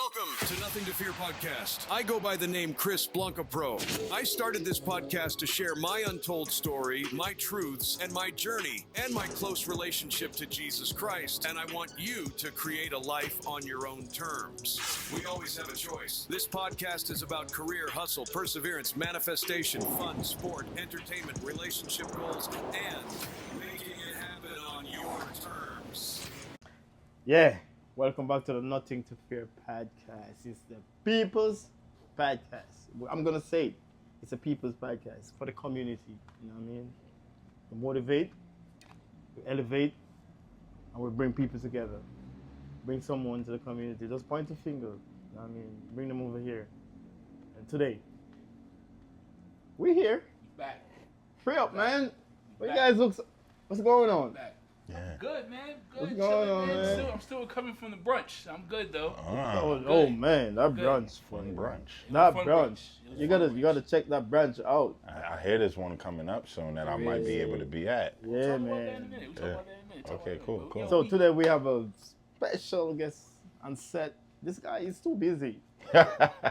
Welcome to Nothing to Fear podcast. I go by the name Chris BlonkoPro. I started this podcast to share my untold story, my truths, and my journey, and my close relationship to Jesus Christ. And I want you to create a life on your own terms. We always have a choice. This podcast is about career, hustle, perseverance, manifestation, fun, sport, entertainment, relationship goals, and making it happen on your terms. Yeah. Welcome back to the Nothing to Fear podcast. It's the people's podcast. I'm going to say it. It's a people's podcast for the community. You know what I mean? We motivate, we elevate, and we bring people together. Bring someone to the community. Just point a finger. You know what I mean? Bring them over here. And today, we're here. Back. Free up, man. What you guys look? What's going on? Back. Yeah. Good, man. Good. What's going on, man? I'm still coming from the brunch. I'm good though. Oh man, that Good. brunch. Fun brunch. That Fun brunch. It was You fun gotta check that brunch out. I hear there's one coming up soon that I might be able to be at. Yeah, We'll talk about that in a man. minute. We'll talk Yeah. about that in a minute. Okay, cool, cool. So today we have a special guest on set. This guy is too busy.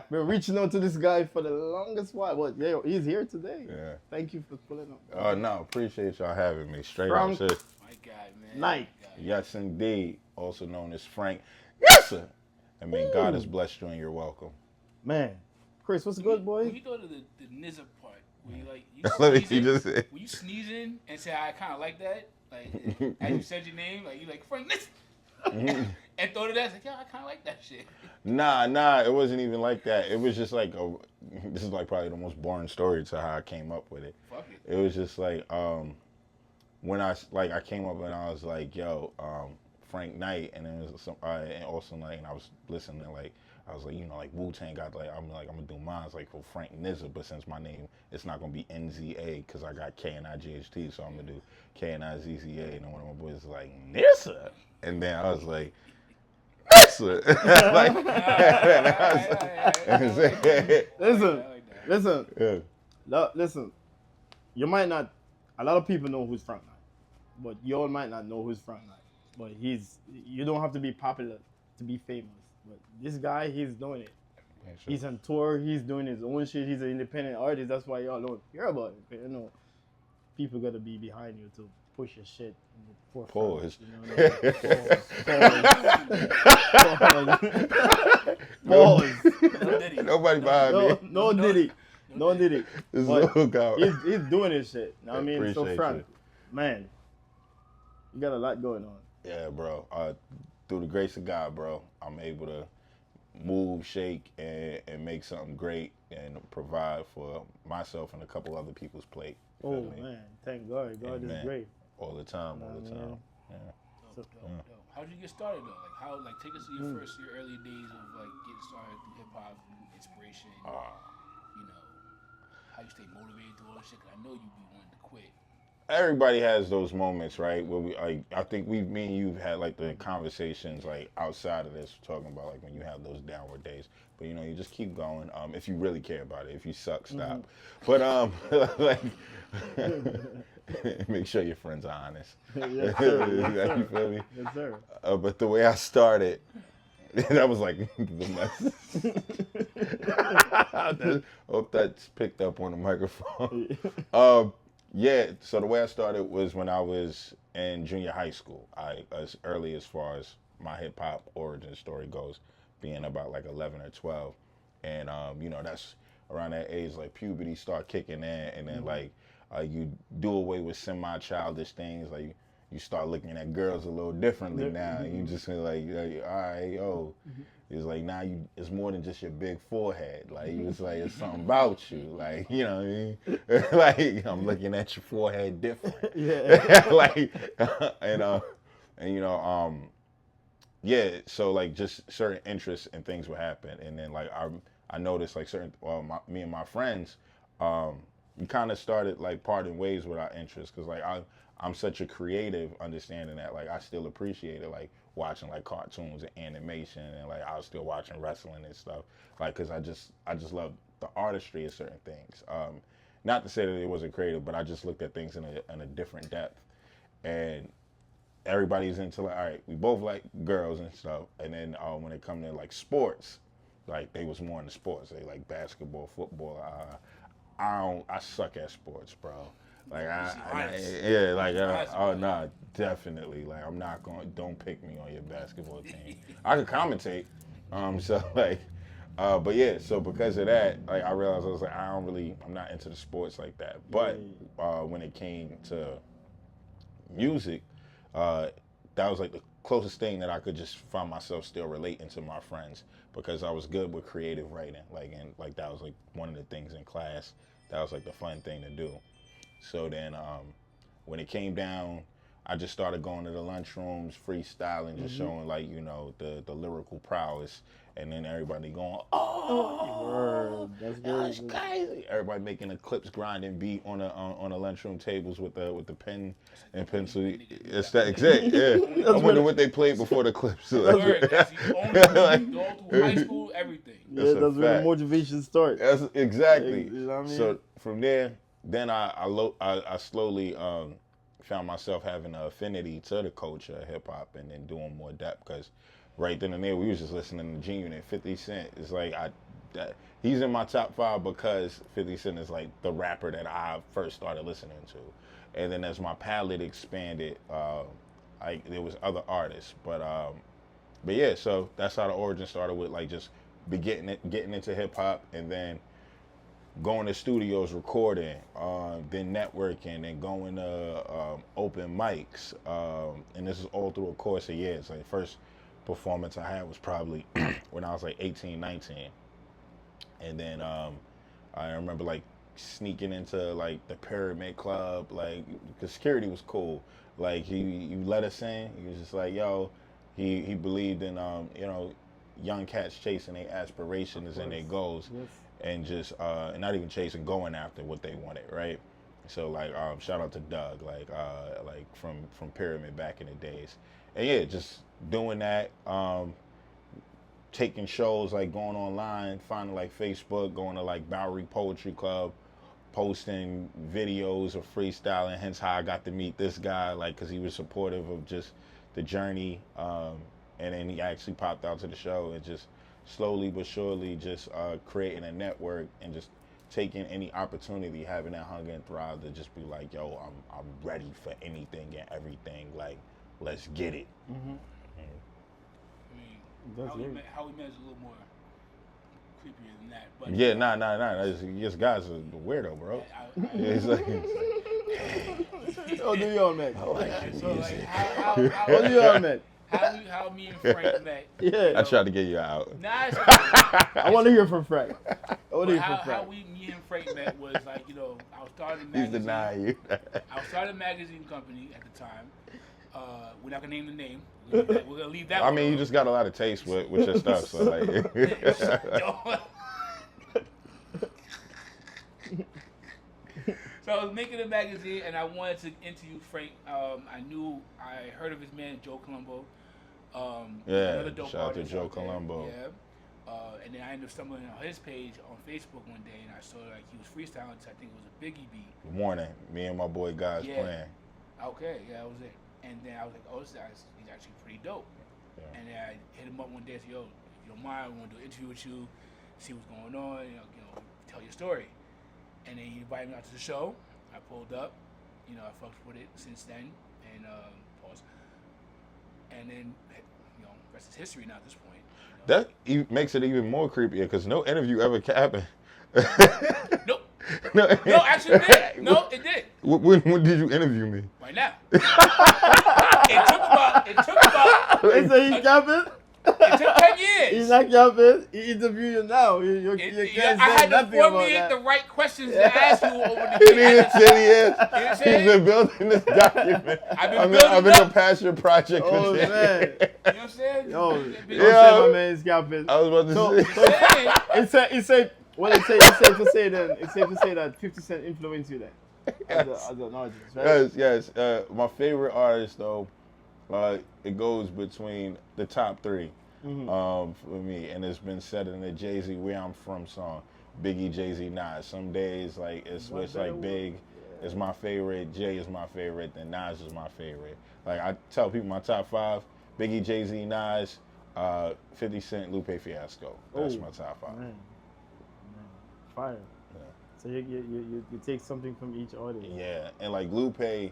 We're reaching out to this guy for the longest while. But yeah, he's here today. Yeah. Thank you for pulling up. Oh no, appreciate y'all having me. Straight Frank up, shit. My guy, man. Knight. Yes, indeed. Also known as Frank. Yes, sir. I mean, God has blessed you and you're welcome. Man. Chris, what's good, When boy? you go to the nizza part, where you like Let me you sneezing, just say. when you sneezing and say I kind of like that, like as you said your name, like you like Frank Nitz, and throw to that, it's like yo, I kind of like that shit. Nah, it wasn't even like that. It was just like this is like probably the most boring story to how I came up with it. Fuck it. It was just like when I came up and I was like, yo, Frank Knight, and then it was some and also like, and I was listening to like, I was like, you know, like Wu-Tang got like, I'm gonna do mine like for Frank Nizza, but since my name it's not gonna be NZA because I got K-N-I-G-H-T, so I'm gonna do K-N-I-Z-Z-A, and then one of my boys was like Nizza, and then I was like Nizza, like, Listen. yeah. Listen. You might not. A lot of people know who's Frank Knight, but you all might not know who's Frank Knight. But you don't have to be popular to be famous. But this guy, he's doing it. Yeah, sure. He's on tour. He's doing his own shit. He's an independent artist. That's why y'all don't hear about it. You know, people gotta be behind you to push your shit in the forefront. Pause. You know what I mean? Pause. Nobody behind me. No Diddy. No Diddy. This But little guy. he's doing his shit. Know what I mean? So Appreciate Frank, you. man, you got a lot going on. Yeah, bro. Through the grace of God, bro, I'm able to move, shake, and make something great and provide for myself and a couple other people's plate. You Oh feel me? man, thank God. God is Amen. great. All the time, all the time. Yeah. Dope. How did you get started though? Like take us to your your early days of like getting started through hip hop, inspiration. You know, how you stay motivated through all this shit. 'Cause I know you be wanting to quit. Everybody has those moments, right? Where we, like, I think me and you've had like the conversations like outside of this, talking about like when you have those downward days. But you know, you just keep going. If you really care about it. If you suck, stop. But like, make sure your friends are honest. Yes, sir. You feel me? Yes, sir. But the way I started, that was like the mess. Hope that's picked up on the microphone. Yeah, so the way I started was when I was in junior high school. As early as far as my hip hop origin story goes, being about like 11 or 12. And, you know, that's around that age, like puberty start kicking in, and then like you do away with semi-childish things, like you start looking at girls a little differently now. You just feel like, all right, yo. It's like now it's more than just your big forehead. Like it's like it's something about you. Like, you know what I mean? Like I'm looking at your forehead different. Yeah. Like and you know, yeah, so like just certain interests and things would happen. And then like I noticed like me and my friends, we kind of started like parting ways with our interests, because like I'm such a creative, understanding that like I still appreciate it, like watching like cartoons and animation, and like I was still watching wrestling and stuff, like because I just love the artistry of certain things. Not to say that it wasn't creative, but I just looked at things in a different depth. And everybody's into like, all right, we both like girls and stuff. And then when it come to like sports, like they was more into sports. They like basketball, football. I suck at sports, bro. Like oh no, definitely. Like I'm not going. Don't pick me on your basketball team. I can commentate. So like, but yeah. So because of that, like I realized I was like, I'm not into the sports like that. But when it came to music, that was like the closest thing that I could just find myself still relating to my friends, because I was good with creative writing. Like that was like one of the things in class. That was like the fun thing to do. So then when it came down, I just started going to the lunchrooms, freestyling, just showing like, the lyrical prowess. And then everybody going, oh, that's crazy. Everybody making the clips grinding beat on the lunchroom tables with the pen and pencil. It's that exact, yeah. I wonder what they played before the clips. That's the only all through high school, everything. Yeah, that's where the motivation starts. That's exactly. You know what I mean? So from there, then I slowly found myself having an affinity to the culture of hip hop, and then doing more depth, because right then and there we was just listening to G-Unit. 50 Cent is like he's in my top 5 because 50 Cent is like the rapper that I first started listening to, and then as my palette expanded, there was other artists, but yeah. So that's how the origin started, with like just getting into hip hop, and then going to studios, recording, then networking, and going to open mics, and this is all through a course of years. Like the first performance I had was probably when I was like 18, 19, and then I remember like sneaking into like the Pyramid Club, like because security was cool. Like he let us in. He was just like, yo, he believed in young cats chasing their aspirations and their goals. Yes. And just not even chasing, going after what they wanted, right? So like shout out to Doug, like from Pyramid back in the days. And yeah, just doing that, taking shows, like going online, finding like Facebook, going to like Bowery Poetry Club, posting videos of freestyling, hence how I got to meet this guy, like because he was supportive of just the journey, and then he actually popped out to the show, and just slowly but surely just creating a network, and just taking any opportunity, having that hunger and thrive to just be like, yo, I'm ready for anything and everything, like let's get it. Mm-hmm. I mean, how we met is a little more creepier than that. But yeah, nah. This guy's a weirdo, bro. He's like, hey. Oh, New York, man. I like your so music. like, how New York, man. How me and Frank met. Yeah. I tried to get you out. Nah, it's I want to hear from Frank. How me and Frank met was like, I was starting a magazine. He's denying you. I was starting a magazine company at the time. We're not gonna name the name. We're gonna leave that. I mean, you just got a lot of taste with your stuff, so like. So I was making a magazine, and I wanted to interview Frank. I heard of his man Joe Colombo. Yeah, shout out to Joe Colombo. Yeah. And then I ended up stumbling on his page on Facebook one day, and I saw like he was freestyling. I think it was a Biggie beat. Good morning. Me and my boy guys playing. Okay, yeah, that was it. And then I was like, oh, this guy's he's actually pretty dope. Yeah. And then I hit him up one day and said, yo, if you don't mind, I want to do an interview with you, see what's going on, tell your story. And then he invited me out to the show. I pulled up. I fucked with it since then. And pause. And then, rest is history now at this point. That makes it even more creepier, because no interview ever happened. Nope. No, actually it did. No, it did. When did you interview me? Right now. It took about. They say he's capping. It took 10 years. He's not capping. He interviewed you now. You can't I had to formulate the right questions to ask you over the years. He's been building this document. I've been a passion project. Oh, man. You know what I'm saying? My man is capping. I was about to say. It's safe to say that 50 Cent influenced you then. As an artist, right? Yes. My favorite artist, though, it goes between the top 3 for me, and it's been said in the Jay-Z "Where I'm From" song. Biggie, Jay-Z, Nas. Some days like it's like Big, is my favorite, Jay is my favorite, then Nas is my favorite. Like I tell people my top 5, Biggie, Jay-Z, Nas, 50 Cent, Lupe Fiasco. That's my top 5. Man. Fire. Yeah. So you take something from each artist. Yeah, and like Lupe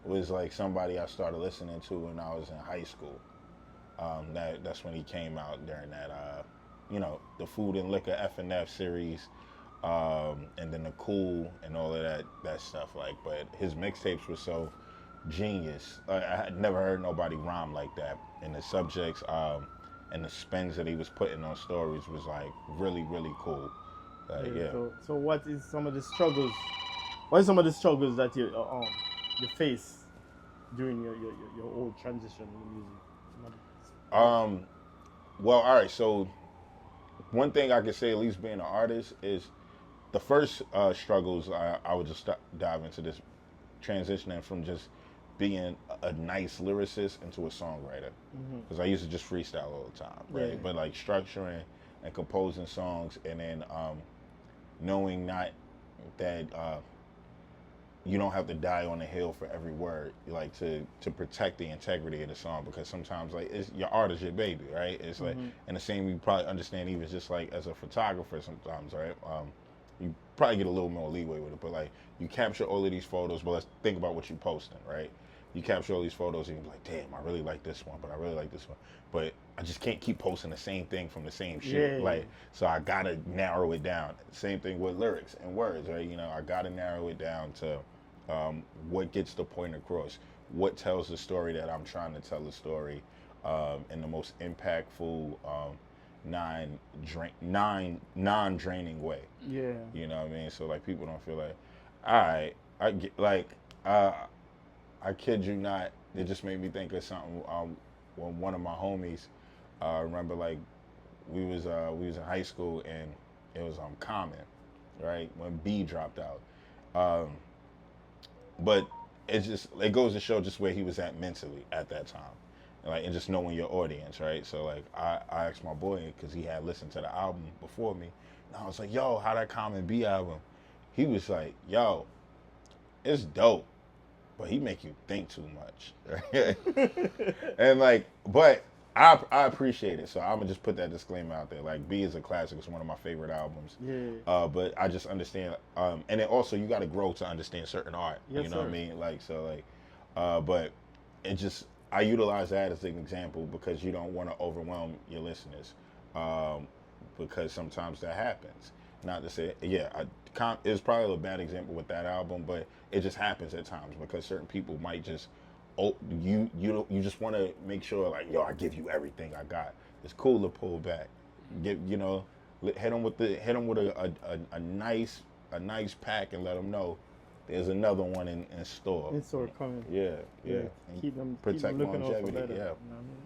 was like somebody I started listening to when I was in high school. That's when he came out during that, the Food and Liquor F&F series, and then the Cool and all of that stuff. Like, but his mixtapes were so genius. I had never heard nobody rhyme like that, and the subjects and the spins that he was putting on stories was like really, really cool. Like, yeah. So what is some of the struggles? What are some of the struggles that you face during your whole transition in the music? Well, all right. So one thing I could say, at least being an artist, is the first struggles. I would just dive into this, transitioning from just being a nice lyricist into a songwriter, because I used to just freestyle all the time, right? Yeah. But like structuring and composing songs, and then knowing not that you don't have to die on the hill for every word, like to protect the integrity of the song, because sometimes like it's, your art is your baby, right? It's like, and the same you probably understand even just like as a photographer sometimes, right? You probably get a little more leeway with it, but like you capture all of these photos, but let's think about what you're posting, right? You capture all these photos and you're like, damn, I really like this one, but I really like this one. But I just can't keep posting the same thing from the same shit. Yeah. Like, so I gotta narrow it down. Same thing with lyrics and words, right? You know, I gotta narrow it down to what gets the point across, what tells the story that I'm trying to tell the story in the most impactful, non-draining way. Yeah. You know what I mean? So like people don't feel like, all right, I get like, I kid you not, it just made me think of something. When one of my homies, remember like we was in high school and it was Common, right? When B dropped out, but it goes to show just where he was at mentally at that time, and just knowing your audience, right? So like I asked my boy because he had listened to the album before me, and I was like, yo, how that Common B album? He was like, yo, it's dope, but he make you think too much, right? And like, but I appreciate it, so I'm gonna just put that disclaimer out there. Like, B is a classic; it's one of my favorite albums. Yeah. But I just understand, and then also you got to grow to understand certain art. Yes, you know what I sir. mean? Like, so like, but it just I utilize that as an example because you don't want to overwhelm your listeners, because sometimes that happens. Not to say, yeah, it's probably a bad example with that album, but it just happens at times because certain people might just, you just want to make sure like, yo, I give you everything I got. It's cool to pull back, hit them with a nice pack and let them know there's another one in store. It's sort of coming. Yeah. And keep them Protect looking out for longevity. better. Yeah. You know what I mean?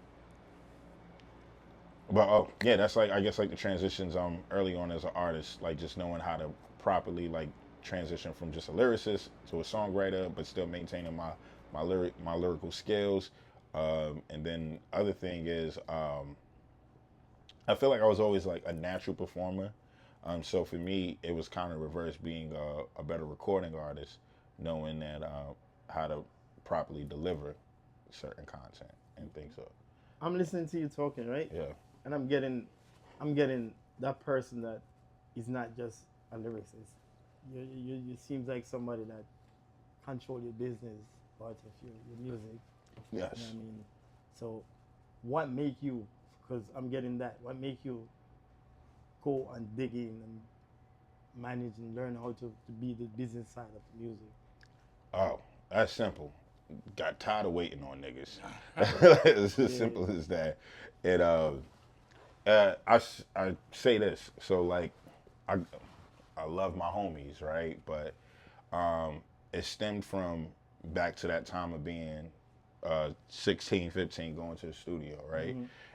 But yeah, that's like I guess like the transitions early on as an artist, like just knowing how to properly like transition from just a lyricist to a songwriter, but still maintaining my lyrical skills. And then other thing is I feel like I was always like a natural performer. So for me, it was kind of reverse being a better recording artist, knowing that how to properly deliver certain content and things. So I'm listening to you talking, right? yeah. And I'm getting that person that is not just a lyricist. You seems like somebody that control your business part of your music. Yes. You know what I mean? So what make you, because I'm getting that, what make you go and dig in and manage and learn how to be the business side of the music? Oh, that's simple. Got tired of waiting on niggas. It's as simple as that. It I say this, so like I love my homies, right? But it stemmed from back to that time of being 16, 15, going to the studio, right?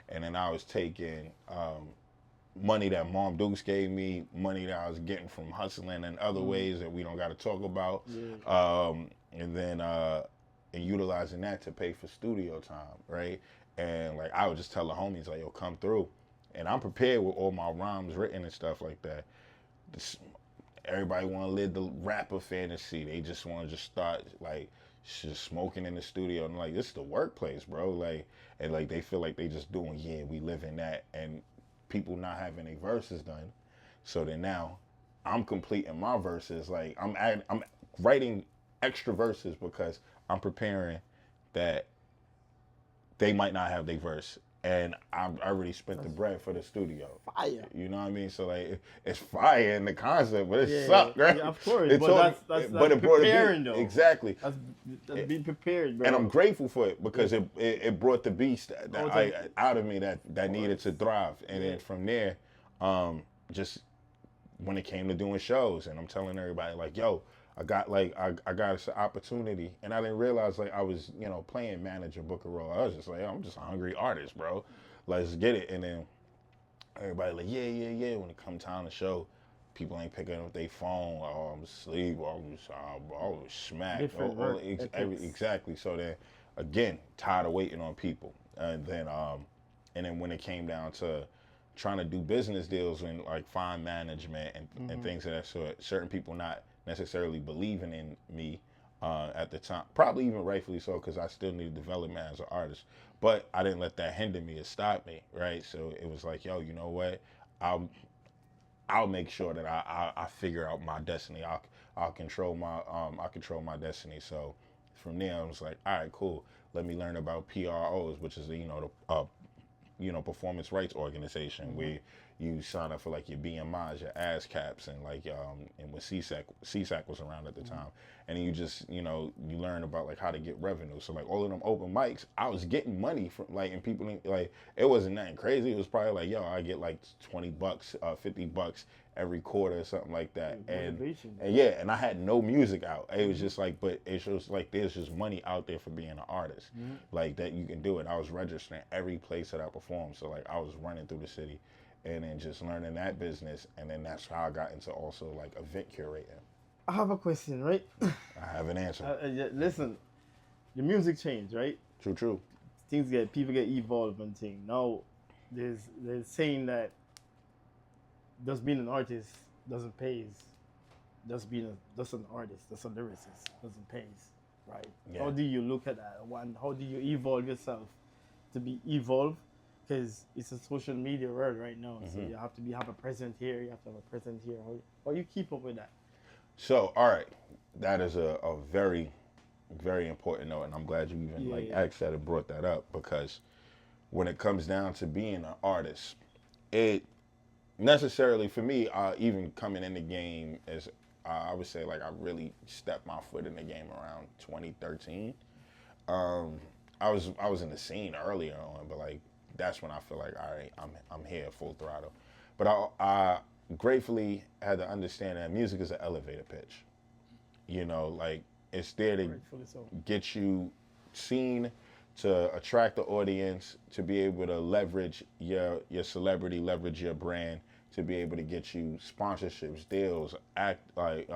And then I was taking money that Mom Dukes gave me, money that I was getting from hustling in other ways that we don't got to talk about, and then and utilizing that to pay for studio time, right? And like I would just tell the homies like, yo, come through, and I'm prepared with all my rhymes written and stuff like that. everybody want to live the rapper fantasy. They just want to just start like just smoking in the studio. And like, this is the workplace, bro. Like, and like they feel like they just doing, yeah, we live in that, and people not having their verses done. So then now I'm completing my verses. Like I'm writing extra verses because I'm preparing that they might not have their verse. And I already spent the bread for the studio. Fire. You know what I mean? So like, it's fire in the concept, but it sucked, right? Yeah, of course. It But that's preparing, though. Exactly. That's being prepared, bro. And I'm grateful for it because it brought the beast out of me that needed to thrive. And then from there, just when it came to doing shows, and I'm telling everybody like, yo, I got this opportunity, and I didn't realize like I was, you know, playing manager, booker role. I was just like, I'm just a hungry artist, bro. Let's get it. And then everybody like, yeah. When it come time to show, people ain't picking up their phone. Oh, I'm asleep. Or I was smacked. Exactly. So then, again, tired of waiting on people. And then when it came down to trying to do business deals and like find management and things of that sort, certain people not necessarily believing in me at the time, probably even rightfully so, because I still need development as an artist. But I didn't let that hinder me or stop me, right? So it was like, yo, you know what? I'll make sure that I figure out my destiny. I'll control my destiny. So from there, I was like, all right, cool. Let me learn about PROs, which is the performance rights organization, where you sign up for like your BMIs, your ASCAPs, and like and when CSAC was around at the time, and you just you learn about like how to get revenue. So like all of them open mics, I was getting money from like, and people like, it wasn't nothing crazy. It was probably like, yo, I get like $20, $50 every quarter or something like that. And yeah, and I had no music out. It was just like, but it shows like there's just money out there for being an artist, like that you can do it. I was registering every place that I performed, so like I was running through the city, and then just learning that business, and then that's how I got into also like event curating. I have a question, right? I have an answer. Listen, the music changed, right? True. People get evolved and things. Now, there's saying that just being an artist doesn't pay. Just an artist, just a lyricist doesn't pay, right? Yeah. How do you look at that? How do you evolve yourself to be evolved? Because it's a social media world right now, so you have to have a present here, you have to have a present here. How you keep up with that? So, all right, that is a very, very important note, and I'm glad you even asked that and brought that up, because when it comes down to being an artist, it necessarily for me, even coming in the game, is I would say like I really stepped my foot in the game around 2013. I was in the scene earlier on, but like that's when I feel like, all right, I'm here full throttle. But I gratefully had to understand that music is an elevator pitch. Like it's there to get you seen, to attract the audience, to be able to leverage your celebrity, leverage your brand, to be able to get you sponsorships, deals, act like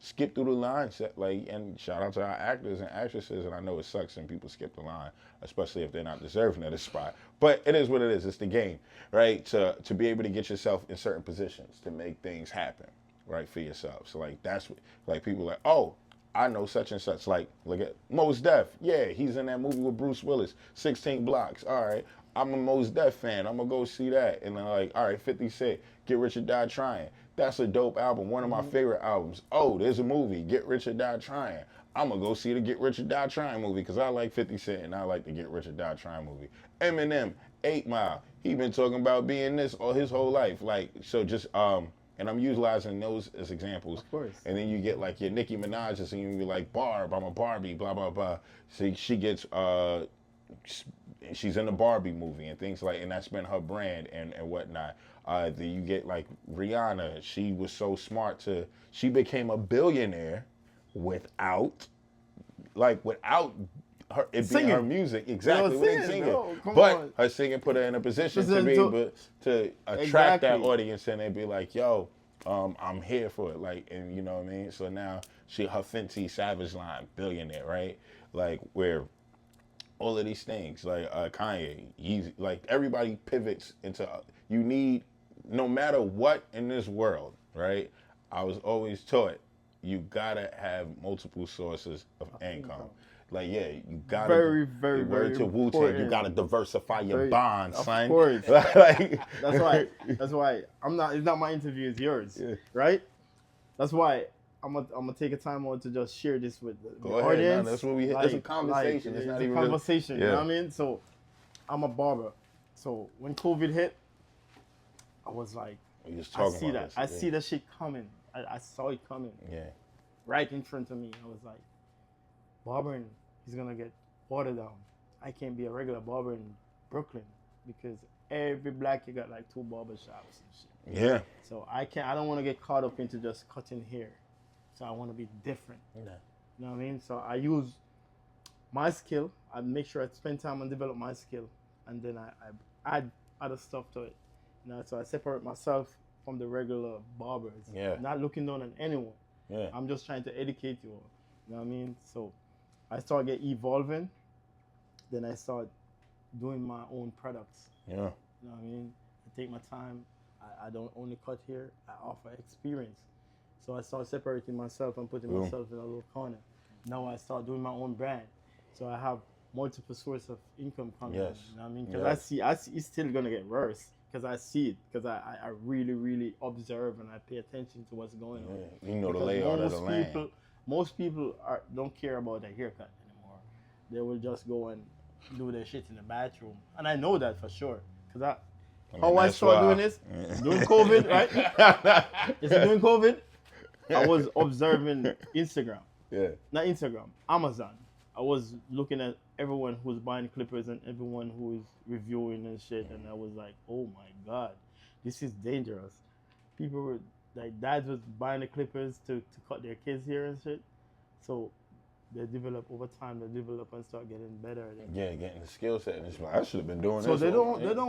skip through the lines. Like, and shout out to our actors and actresses. And I know it sucks when people skip the line, especially if they're not deserving of the spot. But it is what it is. It's the game, right? To be able to get yourself in certain positions to make things happen, right, for yourself. So like that's what, like people like, oh, I know such and such. Like, look at Mos Def. Yeah, he's in that movie with Bruce Willis, 16 Blocks. All right, I'm a Mos Def fan. I'm going to go see that. And then like, all right, 50 Cent, Get Rich or Die Trying. That's a dope album, one of my favorite albums. Oh, there's a movie, Get Rich or Die Trying. I'm going to go see the Get Rich or Die Trying movie because I like 50 Cent and I like the Get Rich or Die Trying movie. Eminem, 8 Mile. He been talking about being this all his whole life. Like, so just, and I'm utilizing those as examples. Of course. And then you get like your Nicki Minaj's and you be like, Barb, I'm a Barbie, blah, blah, blah. See, she gets, she's in the Barbie movie and things like, and that's been her brand and whatnot. Then you get like Rihanna. She was so smart she became a billionaire without her, it being her music. Exactly, without singing. No, but her singing put her in a position to be able to attract that audience, and they'd be like, yo, I'm here for it. Like, and you know what I mean? So now her Fenty Savage line, billionaire, right? Like, where all of these things, like Kanye, Yeezy, like everybody pivots into, you need, no matter what in this world, right? I was always taught you gotta have multiple sources of income. Like, yeah, you gotta. Very, very, word very to Wu-Tang, important. you gotta diversify your Very- bonds, of son. course. Like, That's why I'm not. It's not my interview. It's yours, right? That's why I'm gonna take a time out to just share this with the Go ahead, audience. man. That's what we. It's a conversation. It's not a even conversation. Really, You know what I mean? So, I'm a barber. So when COVID hit, I was like, We just I talking see about that. I this, see that shit coming. I saw it coming. Yeah. Right in front of me. I was like, barbering is gonna get watered down. I can't be a regular barber in Brooklyn because every black you got like 2 barber shops and shit. Yeah. So I don't want to get caught up into just cutting hair. So I want to be different. Yeah. You know what I mean? So I use my skill. I make sure I spend time and develop my skill, and then I add other stuff to it. You know, so I separate myself from the regular barbers. Yeah. Not looking down on anyone. Yeah. I'm just trying to educate you all. You know what I mean? So I start get evolving. Then I start doing my own products. Yeah. You know what I mean? I take my time. I don't only cut here. I offer experience. So I start separating myself and putting myself in a little corner. Now I start doing my own brand. So I have multiple sources of income coming in. Yes. You know what I mean? Because I see it's still going to get worse. Because I see it. Because I really, really observe and I pay attention to what's going on. You know the Because layout of the land. Most people don't care about their haircut anymore. They will just go and do their shit in the bathroom. And I know that for sure. Because I started doing this, during COVID, right? Is it during COVID? I was observing Instagram. Yeah. Not Instagram, Amazon. I was looking at everyone who's buying clippers and everyone who is reviewing and shit. And I was like, oh my God, this is dangerous. People were, like, dads was buying the clippers to cut their kids' hair and shit. So they develop over time. They develop and start getting better. Yeah, getting the skill set. And it's like, I should have been doing So this. they do not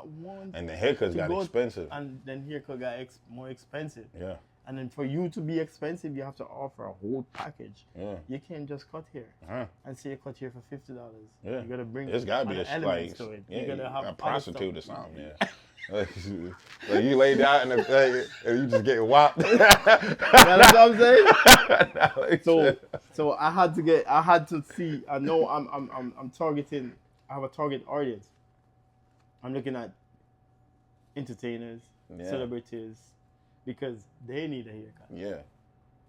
want. And the haircuts got expensive. And then haircut got more expensive. Yeah. And then for you to be expensive, you have to offer a whole package. Yeah. You can't just cut hair and say you cut hair for $50. Yeah. You gotta bring. It's gotta be elements like, to it. yeah, You gotta have a other prostitute or stuff. something. Yeah. Like you lay down and you just get whopped. You know what I'm saying? So I had to see. I know I'm targeting. I have a target audience. I'm looking at entertainers, celebrities, because they need a haircut. Yeah.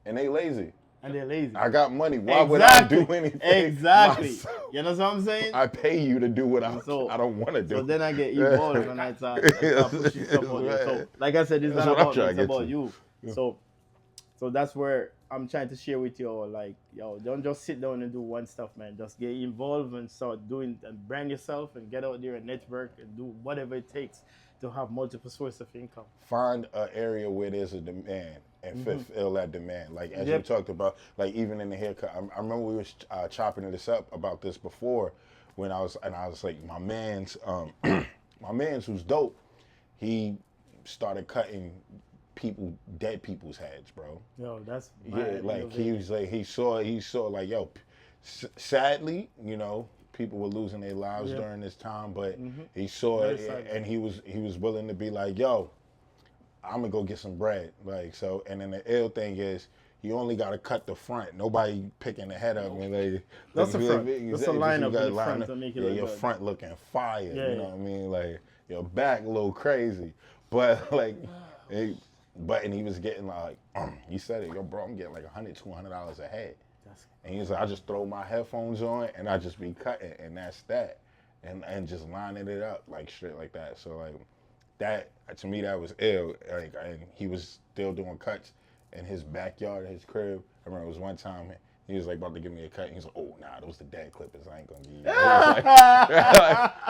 And they lazy. And they're lazy. I got money. Why would I do anything? Exactly. myself? You know what I'm saying? I pay you to do what I don't want to do. So then I get evolved and I start pushing stuff on you. So like I said, it's not about me, it's about you. Yeah. So that's where I'm trying to share with you all, like, yo, don't just sit down and do one stuff, man. Just get involved and start doing and brand yourself and get out there and network and do whatever it takes to have multiple sources of income. Find an area where there's a demand and fulfill that demand. Like, as you talked about, like, even in the haircut, I remember we was chopping this up about this before when I was like, my man's who's dope, he started cutting dead people's heads, bro. Yo, that's like he saw like, yo, sadly, you know, people were losing their lives during this time, but he saw it and he was willing to be like, yo, I'm gonna go get some bread. Like, so, and then the ill thing is, you only gotta cut the front. Nobody picking the head up. Like, that's the front. That's a lineup in the front to make it look your good. front looking fire. You know what I mean? Like, your back a little crazy, but like, and he was getting like, he said it, yo, bro, I'm getting like $100, $200 a head. And he's like, I just throw my headphones on and I just be cutting, and that's that, and just lining it up like straight like that. So like, that to me that was ill. Like, and he was still doing cuts in his backyard, his crib. I remember it was one time he was like about to give me a cut. And he's like, oh nah, those the dead clippers. I ain't gonna give you. I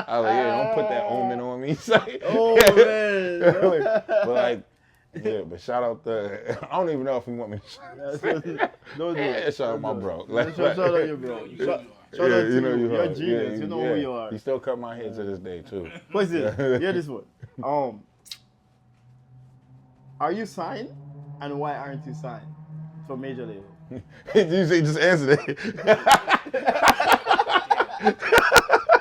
was like, yeah, don't put that omen on me. Like, oh man. But like. Yeah, but shout out to, I don't even know if you want me to shout out my bro. Like, shout out your bro. Shout out to you. You're a genius. You know who you are. He still cut my hair to this day too. What's it? Hear this one. Are you signed? And why aren't you signed for major label? You say just answer it.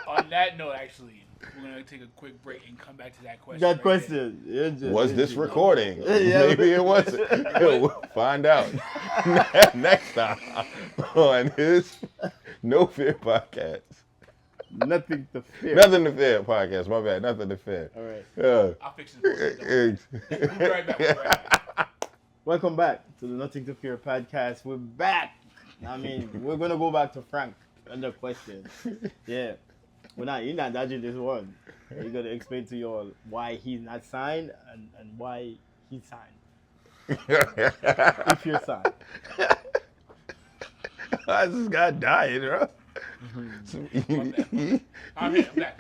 On that note, actually, We're gonna take a quick break and come back to that question. That right question. Was this recording? Yeah. Maybe it wasn't. We'll find out next time on his No Fear podcast. Nothing to fear. Nothing to fear podcast. My bad. Nothing to fear. All right. there. I'll fix it. We'll be right back. We'll be right back. Welcome back to the Nothing to Fear podcast. We're back. I mean, we're gonna go back to Frank and the question. Yeah, you're not dodging this one. You're gonna explain to you all why he's not signed and why he's signed. If you're signed. I just got dying, bro. I'm here. I'm back.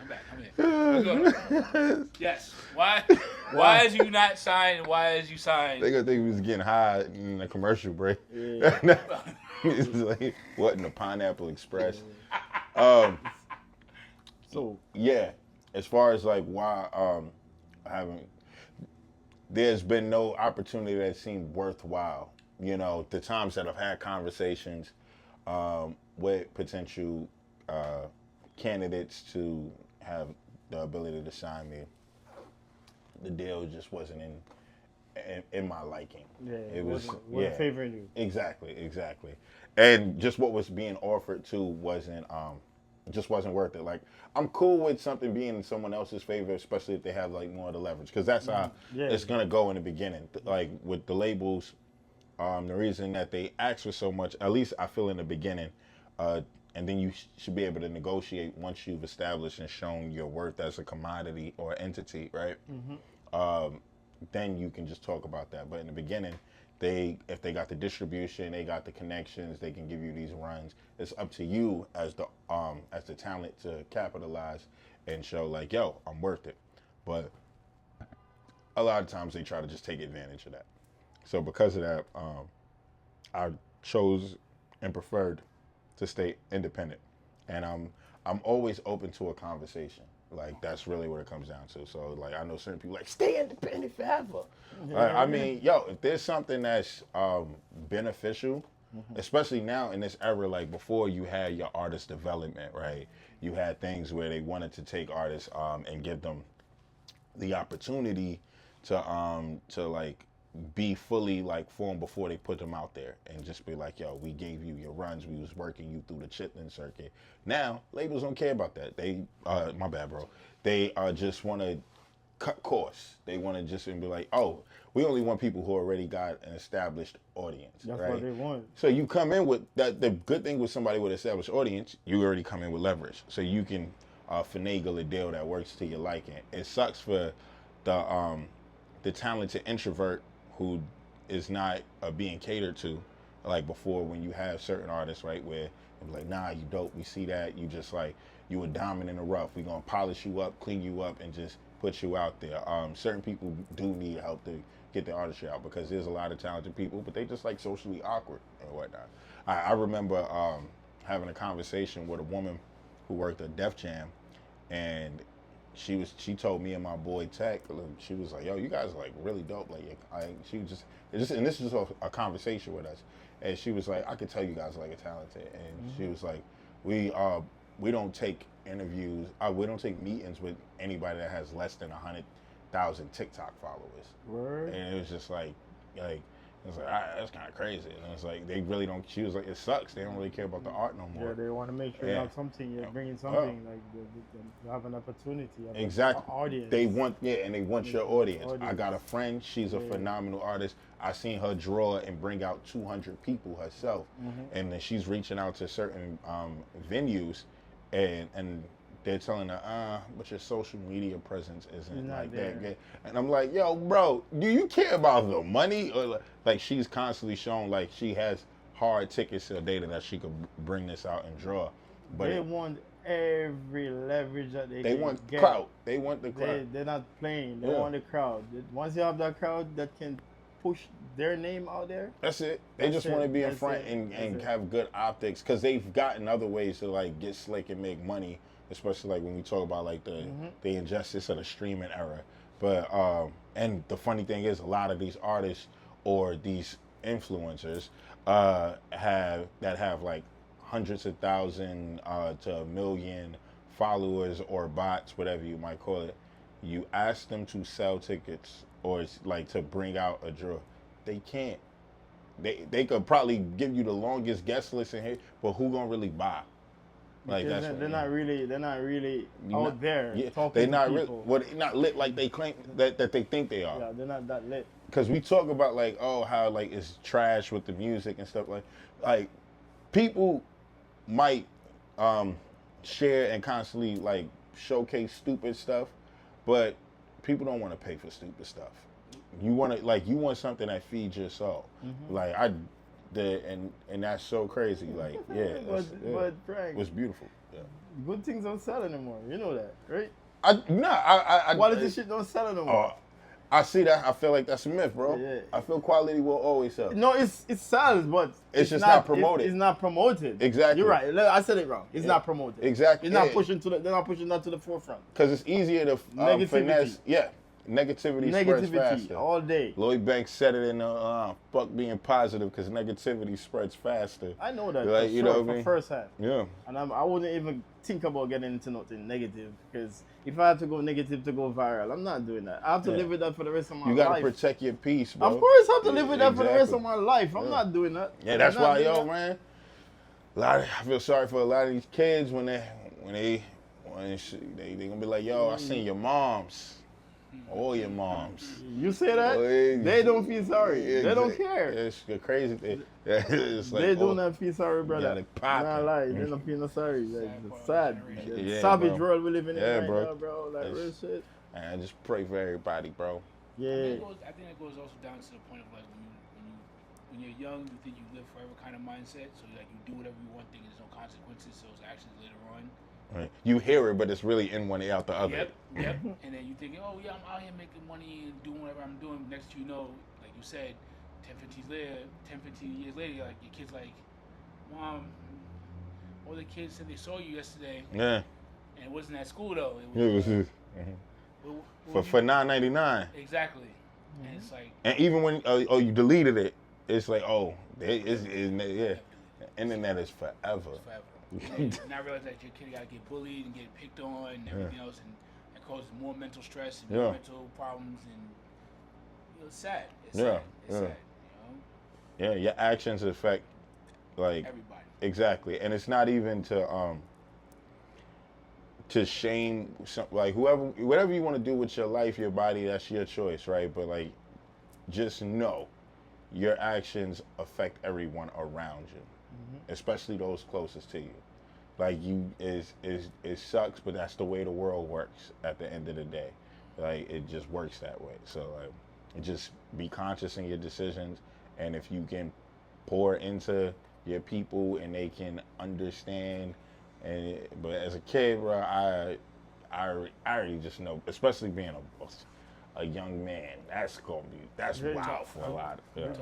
Let's go. Yes. Why is you not signed and why is you signed? They gonna think we was getting high in a commercial break. Yeah. It's like, what in the Pineapple Express? So Yeah, as far as like why there's been no opportunity that seemed worthwhile. You know, the times that I've had conversations with potential candidates to have the ability to sign me, the deal just wasn't in my liking. yeah, It wasn't favoring you. Exactly. And just what was being offered to wasn't worth it. Like, I'm cool with something being in someone else's favor, especially if they have like more of the leverage, because that's how it's gonna go in the beginning. Like with the labels, the reason that they ask for so much, at least I feel in the beginning, and then you should be able to negotiate once you've established and shown your worth as a commodity or entity, right? Then you can just talk about that. But in the beginning, if they got the distribution, they got the connections, they can give you these runs. It's up to you as the talent to capitalize and show like, yo, I'm worth it. But a lot of times they try to just take advantage of that. So because of that, I chose and preferred to stay independent. And I'm always open to a conversation. Like, that's really what it comes down to. So, like, I know certain people like, stay independent forever. I mean, yo, if there's something that's beneficial, especially now in this era, like before you had your artist development, right? You had things where they wanted to take artists and give them the opportunity to like be fully like formed before they put them out there and just be like, yo, we gave you your runs, we was working you through the chitlin circuit. Now labels don't care about that. They my bad, bro. They just want to cut costs. They want to just be like, oh, we only want people who already got an established audience. That's right? what they want. So you come in with that. The good thing with somebody with established audience, you already come in with leverage, so you can finagle a deal that works to your liking. It sucks for the talented introvert who is not being catered to, like before when you have certain artists, right, where they're like, nah, you dope, we see that, you just like, you a diamond in the rough, we gonna polish you up, clean you up, and just put you out there. Certain people do need help to get their artistry out because there's a lot of talented people, but they just like socially awkward and whatnot. I remember having a conversation with a woman who worked at Def Jam, and she told me and my boy Tech, she was like, yo, you guys are like really dope. Like, and this is just a conversation with us. And she was like, I could tell you guys are like talented. And she was like, we don't take interviews, we don't take meetings with anybody that has less than 100,000 TikTok followers. Word. And it was just like, it was like, that's kind of crazy. And it's like, they really don't, she was like, it sucks. They don't really care about the art no more. Yeah, they want to make sure you have something, you're bringing something, like you have an opportunity. Exactly. An audience. They want your audience. I got a friend, she's a phenomenal artist. I seen her draw and bring out 200 people herself. And then she's reaching out to certain venues and they're telling her, but your social media presence isn't like that good. And I'm like, yo, bro, do you care about the money? Or like she's constantly showing like she has hard tickets to the data that she could bring this out and draw. But they want every leverage that they want get. Crowd. They want the crowd. They're not playing. They want the crowd. Once you have that crowd that can push their name out there. That's it. They just want to be in front and have good optics because they've gotten other ways to like get slick and make money, especially like when we talk about like the injustice of the streaming era. But and the funny thing is a lot of these artists or these influencers have like hundreds of thousand to 1 million followers or bots, whatever you might call it, you ask them to sell tickets or like to bring out a draw, they can't. They could probably give you the longest guest list in here, but who gonna really buy? Like Because that's they're not really You're out there talking they're to not people. they're not lit like they claim that they think they are. Yeah, they're not that lit. Because we talk about like, oh, how like it's trash with the music and stuff like people might share and constantly like showcase stupid stuff, but people don't want to pay for stupid stuff. You want something that feeds your soul. Mm-hmm. Like and that's so crazy. Like but Frank, it's beautiful. Yeah. good things don't sell anymore. You know that, right? I Quality shit don't sell anymore. I see that. I feel like that's a myth, bro. Yeah. I feel quality will always sell. No, it sells, but it's just not promoted. It's not promoted. Exactly. You're right. I said it wrong. It's not promoted. Exactly. It's not pushing they're not pushing that to the forefront. Because it's easier to finesse. Yeah. Negativity spreads faster. All day. Lloyd Banks said it in fuck being positive because negativity spreads faster. I know that. Like, you know what I mean? First half. Yeah. And I wouldn't even think about getting into nothing negative because if I have to go negative to go viral, I'm not doing that. I have to live with that for the rest of my life. You gotta protect your peace, bro. Of course, I have to live with that for the rest of my life. I'm not doing that. Yeah, that's why, man. I feel sorry for a lot of these kids when they gonna be like, yo, I seen your moms. All your moms. You say that? They don't feel sorry. They don't care. It's a crazy thing. It's like, they do not feel sorry, brother. Not lie. They don't feel no sorry. It's sad. Yeah, savage bro. world we living in right bro. now, bro. Like real shit. And I just pray for everybody, bro. Yeah. I think that goes also down to the point of like when you're young, you think you live forever kind of mindset. So like you do whatever you want, think there's no consequences. So it's actions later on. Right. You hear it, but it's really in one ear out the other. Yep. And then you think, oh yeah, I'm out here making money and doing whatever I'm doing. Next you know, like you said, 10, 15 years later, like your kid's like, Mom, all the kids said they saw you yesterday. Yeah. And it wasn't at school though. It was for $9.99. Exactly. And it's like. And even when you deleted it, it's like it's internet is forever. It's forever. And I realize that your kid got to get bullied and get picked on and everything else, and it causes more mental stress and more mental problems, and it's sad. It's sad. It's sad. You know? Yeah, your actions affect like everybody. Exactly, and it's not even to shame like whatever you want to do with your life, your body. That's your choice, right? But like, just know your actions affect everyone around you. Especially those closest to you. Like it sucks, but that's the way the world works at the end of the day. Like it just works that way. So like just be conscious in your decisions, and if you can pour into your people and they can understand but as a kid, bro, I already just know, especially being a young man, that's wild for a lot. There's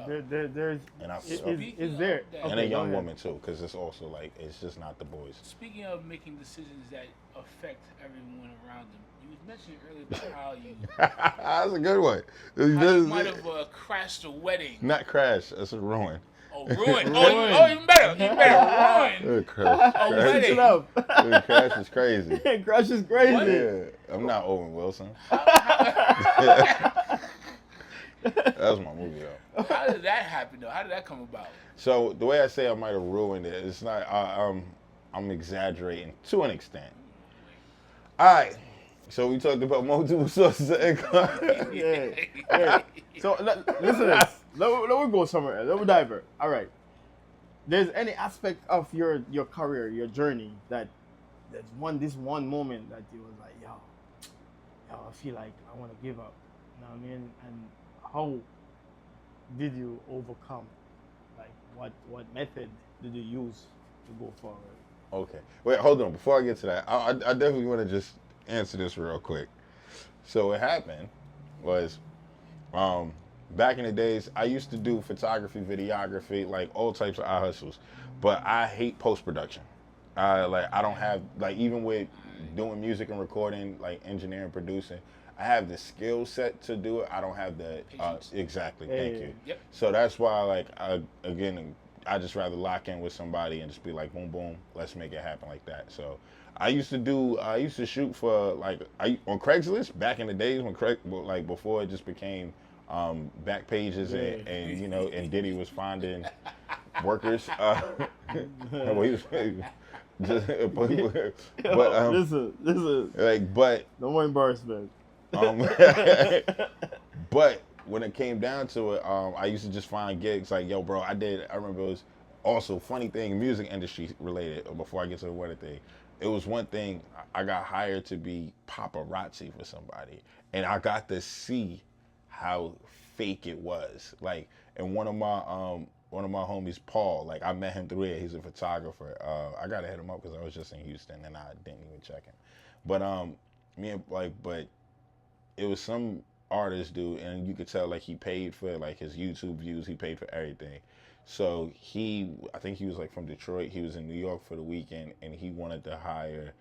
and is there and a young woman too, because it's also like it's just not the boys. Speaking of making decisions that affect everyone around them, you was mentioning earlier about how you. That's a good one. How you might have crashed a wedding. Not crash. That's a ruin. Oh, ruin. Even better. Ruin. Crash. Crash is crazy. Crash is crazy. What? Yeah, I'm not Owen Wilson. That's my movie, though. How did that happen, though? How did that come about? So the way I say I might have ruined it, it's not. I'm exaggerating to an extent. All right. So we talked about multiple sources of income. Yeah. So listen to this. Let me go somewhere else. Let me divert. All right. There's any aspect of your career, your journey there's this one moment that you was like, yo, I feel like I want to give up. You know what I mean? And how did you overcome? Like what method did you use to go forward? Okay. Wait, hold on. Before I get to that, I definitely want to just answer this real quick. So what happened was, back in the days, I used to do photography, videography, like all types of eye hustles, but I hate post-production. I don't have, like, even with doing music and recording, like engineering, producing, I have the skill set to do it. I don't have the, exactly, thank you. Yep. So that's why, like, I just rather lock in with somebody and just be like, boom, boom, let's make it happen like that. So I used to shoot for like on Craigslist back in the days when like before it just became back pages and you know and Diddy was finding workers. Well, he was just, but listen. like but no more embarrassment. But when it came down to it, I used to just find gigs like, yo, bro, I remember it was also funny thing, music industry related. Before I get to the wedding thing, it was one thing I got hired to be paparazzi for somebody, and I got to see how fake it was. Like, and one of my homies, Paul, like I met him through here. He's a photographer. I gotta hit him up because I was just in Houston and I didn't even check him. But but it was some artist dude, and you could tell like he paid for like his YouTube views. He paid for everything. So I think he was like from Detroit. He was in New York for the weekend, and he wanted to hire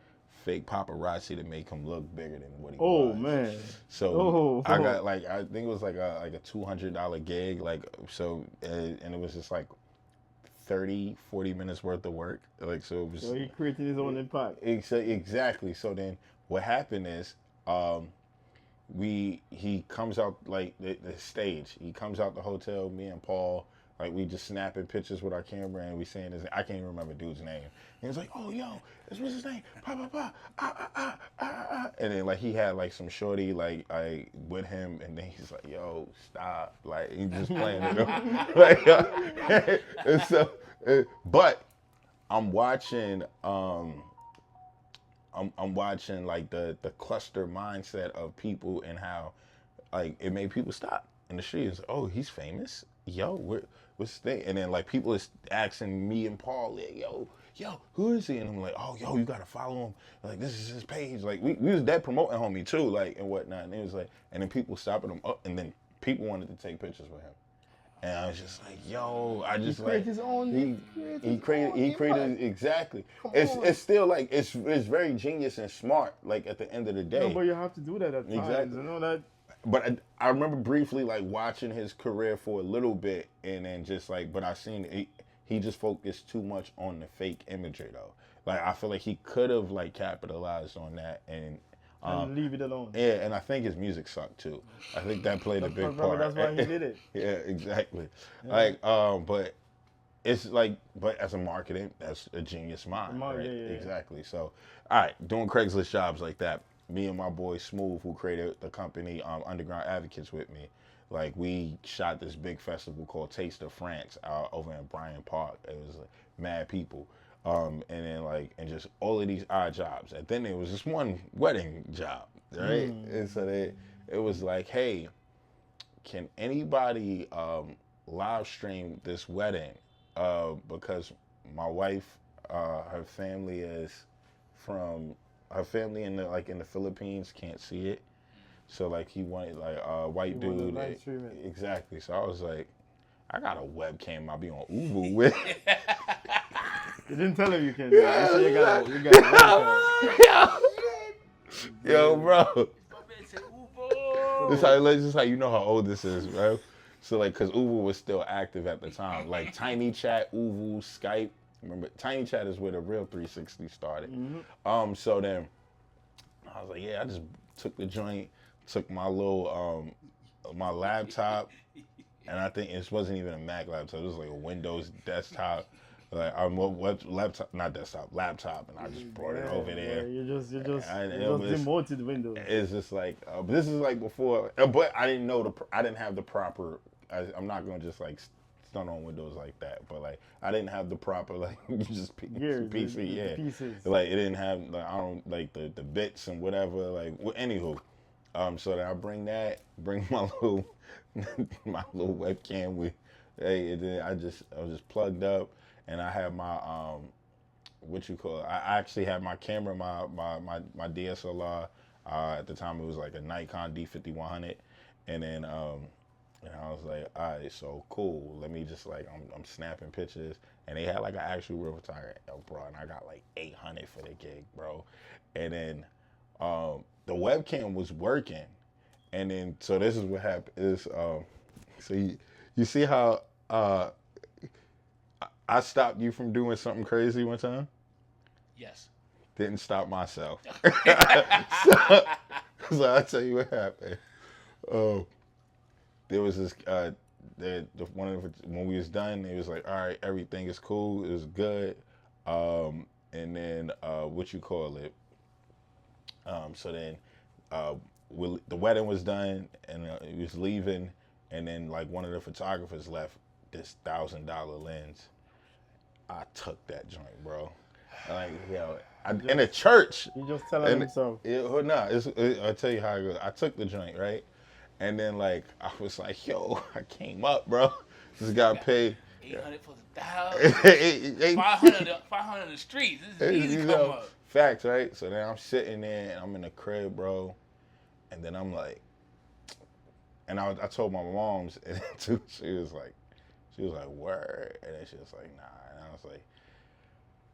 fake paparazzi to make him look bigger than what he was. Oh man! So I got like I think it was like a $200 gig, like so, and it was just like 30-40 minutes worth of work. Like so, it was. So he created his own impact. Exactly. So then what happened is, he comes out like the stage. He comes out the hotel. Me and Paul. Like, we just snapping pictures with our camera and we saying this. I can't even remember dude's name. And he's like, oh, yo, this was his name. And then, like, he had, like, some shorty, like with him. And then he's like, yo, stop. Like, he's just playing it. Like, and so, but I'm watching, I'm watching, like, the cluster mindset of people and how, like, it made people stop in the street. It's like, oh, he's famous? Yo, what's the thing? And then like people is asking me and Paul, like, yo, who is he? And I'm like, oh, yo, you gotta follow him. Like, this is his page. Like, we was dead promoting homie too, like and whatnot. And it was like, and then people stopping him up, and then people wanted to take pictures with him. And I was just like, yo, I just like his own. He created exactly. It's still like it's very genius and smart. Like at the end of the day. No, but you have to do that at times. Exactly. You know that. But I remember briefly like watching his career for a little bit, and then just like, but I seen he just focused too much on the fake imagery though. Like I feel like he could have like capitalized on that and leave it alone. Yeah, and I think his music sucked too. I think that played a big part. That's why he did it. Yeah, exactly. Yeah. Like but it's like, but as a marketing, that's a genius mind, right? Yeah. Exactly. So, all right, doing Craigslist jobs like that. Me and my boy Smooth, who created the company Underground Advocates with me, like we shot this big festival called Taste of France over in Bryant Park. It was like, mad people, and then like and just all of these odd jobs. And then there was this one wedding job, right? And so it was like, hey, can anybody live stream this wedding? Because my wife, her family is from. Her family in the Philippines can't see it, so like he wanted like a white dude. Exactly. So I was like, I got a webcam. I'll be on Uvu with. You didn't tell him you can. Yeah. So you got Yo, bro. This is how you know how old this is, bro. So like, cause Uvu was still active at the time, like Tiny Chat, Uvu, Skype. Remember, Tiny Chat is where the real 360 started. Mm-hmm. So then I was like, yeah, I just took the joint, took my little my laptop, and I think it wasn't even a Mac laptop. It was like a Windows desktop, like laptop, not desktop, laptop, and I just brought it over there. You just demoted Windows. It's just like this is like before, but I didn't know I didn't have the proper. I'm not gonna just like. Stunt on Windows like that, but like I didn't have the proper like just PC, yeah. Pieces. Like it didn't have like I don't like the bits and whatever. Like anywho, so then I bring my little webcam with, hey, and then I was just plugged up, and I had my what you call it? I actually had my camera, my DSLR. At the time it was like a Nikon D5100, and then and I was like, all right, so cool. Let me just like, I'm snapping pictures. And they had like an actual real photographer, bro. And I got like 800 for the gig, bro. And then the webcam was working. And then, so this is what happened is, so you see how I stopped you from doing something crazy one time? Yes. Didn't stop myself. So I'll tell you what happened. There was this, when we was done, it was like, all right, everything is cool. It was good. And then, what you call it? So then, the wedding was done, and he was leaving, and then like one of the photographers left this $1,000 lens. I took that joint, bro. Like, yo, in a church. You just telling him so. I'll tell you how it goes. I took the joint, right? And then, like, I was like, yo, I came up, bro. This guy paid. 800 for the 1,000. 500 in the streets. This is easy come up. Facts, right? So then I'm sitting there, and I'm in the crib, bro. And then I'm like, and I told my moms, and too, she was like, word. And then she was like, nah. And I was like,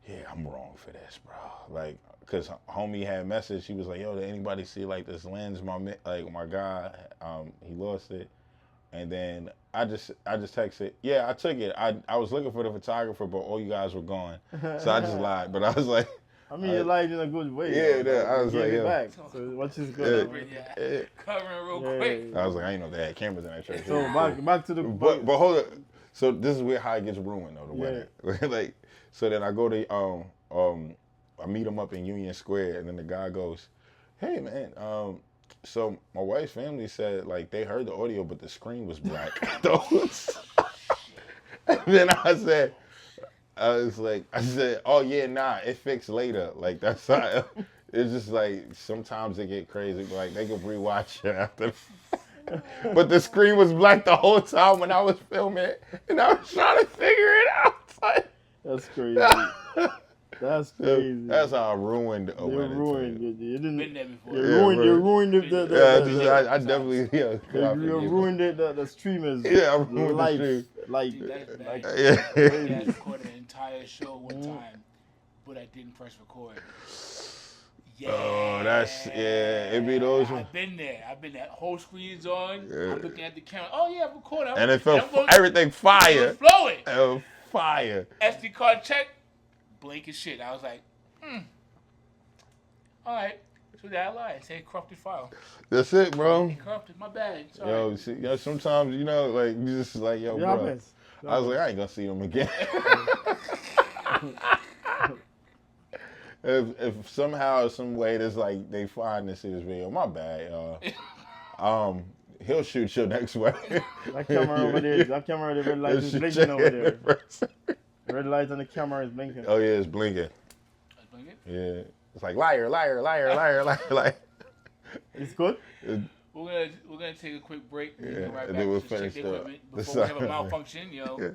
yeah, I'm wrong for this, bro. Like, cause homie had messaged. She was like, yo, did anybody see like this lens? My guy, he lost it. And then I just texted, yeah, I took it. I was looking for the photographer, but all you guys were gone. So I just lied. But I was like, I mean, you lied in a good way. Yeah, I was like, yeah. Back. So what is good? Covering real quick. I was like, I didn't know they had cameras in that church. So back to the. But hold up. So this is where how it gets ruined though. The wedding. Like, so then I go to I meet him up in Union Square, and then the guy goes, hey man, so my wife's family said like they heard the audio, but the screen was black. And then I said, oh yeah, nah, it fixed later. Like that's how it's just like sometimes it get crazy, but like they can rewatch it after. But the screen was black the whole time when I was filming it, and I was trying to figure it out. That's crazy. That's crazy. That's how I ruined a wedding. You ruined. You didn't. Been there before. You ruined the. I definitely. Yeah, you ruined the streamers. Yeah, I ruined life. The Like. Yeah. I recorded an entire show one time, but I didn't press record. Yeah. Oh, it be those. I've been there. Whole screen's on. I'm looking at the camera. Oh yeah, I'm recording. And it felt everything fire. It was flowing. Oh, fire. SD card check. Blink and shit. I was like, all right. So that I lied. Say corrupted file. That's it, bro. Corrupted. My bad. Sorry. Yo, sometimes like you just like yo, bro. I was like, I ain't gonna see him again. If somehow, some way, there's like they find this in this video, my bad, y'all. He'll shoot your next wedding. That camera over there, the red light is blinking over there. Red light on the camera is blinking. Oh yeah, it's blinking. It's blinking? Yeah, it's like liar. It's good. We're gonna take a quick break. Yeah, We'll right and back then we'll to check finish the up. equipment before we have a malfunction, yo. Yeah.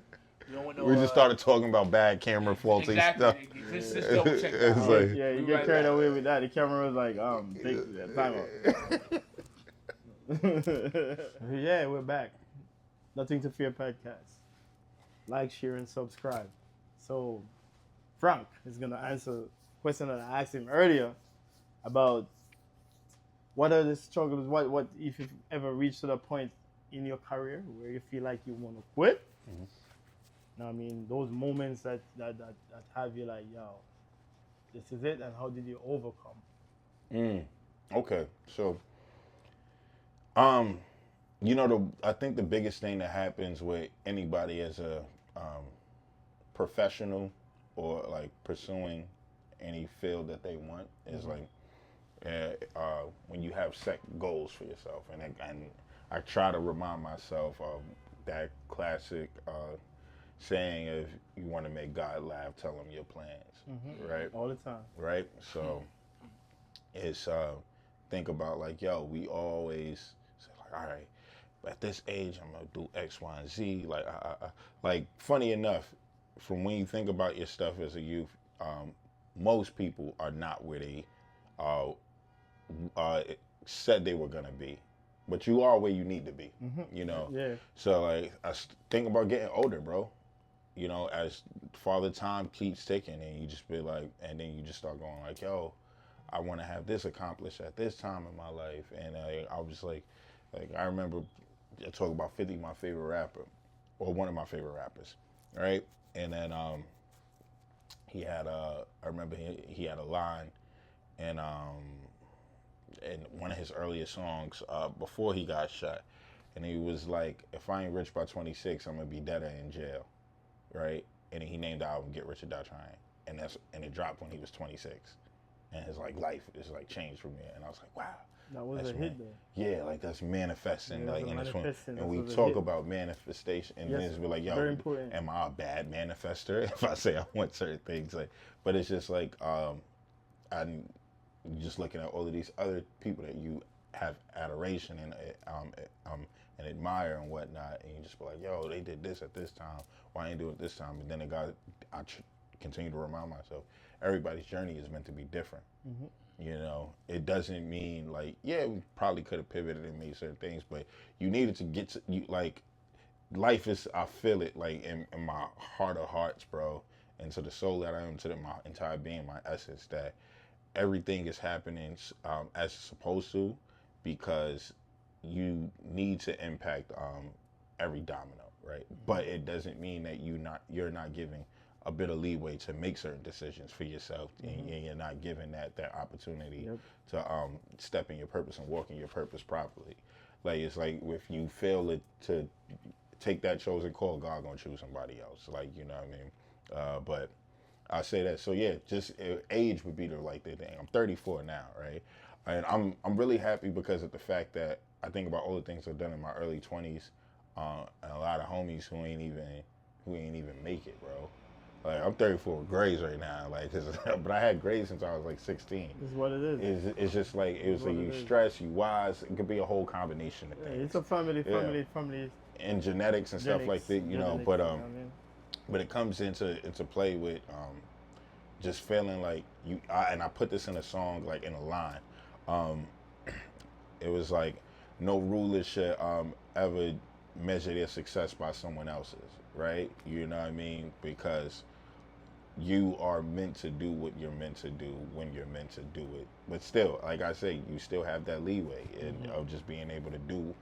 We don't want no, We just started talking about bad camera faulty stuff. Just double check that. It's like, Yeah, you get carried away with that. The camera was like, time out. Yeah, we're back. Nothing to Fear podcast. Like, share, and subscribe. So, Frank is gonna answer a question that I asked him earlier about what are the struggles. What if you've ever reached to the point in your career where you feel like you want to quit? Mm-hmm. I mean, those moments that have you like, yo, this is it, and how did you overcome? Okay, so, I think the biggest thing that happens with anybody as a professional or like pursuing any field that they want is like when you have set goals for yourself, and I try to remind myself of that classic saying, if you want to make God laugh, tell him your plans, right? All the time. Right? So it's think about like, yo, we always say like, all right, at this age, I'm gonna do X, Y, and Z. Like funny enough, from when you think about your stuff as a youth, most people are not where they said they were gonna be, but you are where you need to be. You know. Yeah. So like, I think about getting older, bro. You know, as Father Time keeps ticking, and you just be like, and then you just start going like, yo, I want to have this accomplished at this time in my life, and I was like I remember I talk about 50, my favorite rapper, or one of my favorite rappers, right? And then he had I remember he had a line in one of his earliest songs before he got shot, and he was like, "If I ain't rich by 26, I'm gonna be dead or in jail," right? And he named the album "Get Rich or Die Trying," and it dropped when he was 26, and his like life is like changed from there. And I was like, wow. That was a hit, though. Yeah, like that's manifesting, Yeah, like in this one. manifesting, And we that's a talk hit. about manifestation, and Yes, then it's be like, yo, very important. am I a bad manifester if I say I want certain things? Like, but it's just like, I'm just looking at all of these other people that you have adoration and admire and whatnot, and you just be like, yo, they did this at this time, why I ain't do it this time? And then continue to remind myself, everybody's journey is meant to be different. Mm-hmm. You know, it doesn't mean like, yeah, we probably could have pivoted and made certain things, but you needed to get to, you like, life is, I feel it like in my heart of hearts, bro, and to the soul that I am, to my entire being, my essence, that everything is happening as it's supposed to, because you need to impact every domino, right? But it doesn't mean that you're not giving a bit of leeway to make certain decisions for yourself, and you're not given that opportunity to step in your purpose and walk in your purpose properly. Like, it's like if you fail to take that chosen call, God gonna choose somebody else. Like, you know what I mean? But I say that. So yeah, just age would be the thing. I'm 34 now, right? And I'm really happy because of the fact that I think about all the things I've done in my early 20s, and a lot of homies who ain't even make it, bro. Like, I'm 34 with grades right now, like, but I had grades since I was like 16. It's what it is. It's just like, it was like you stress, you wise. It could be a whole combination of things. It's a family. And genetics and stuff like that, you know. But but it comes into play with just feeling like you. And I put this in a song, like in a line. It was like, no ruler should ever measure their success by someone else's, right? You know what I mean? Because you are meant to do what you're meant to do when you're meant to do it. But still, like I say, you still have that leeway of just being able to do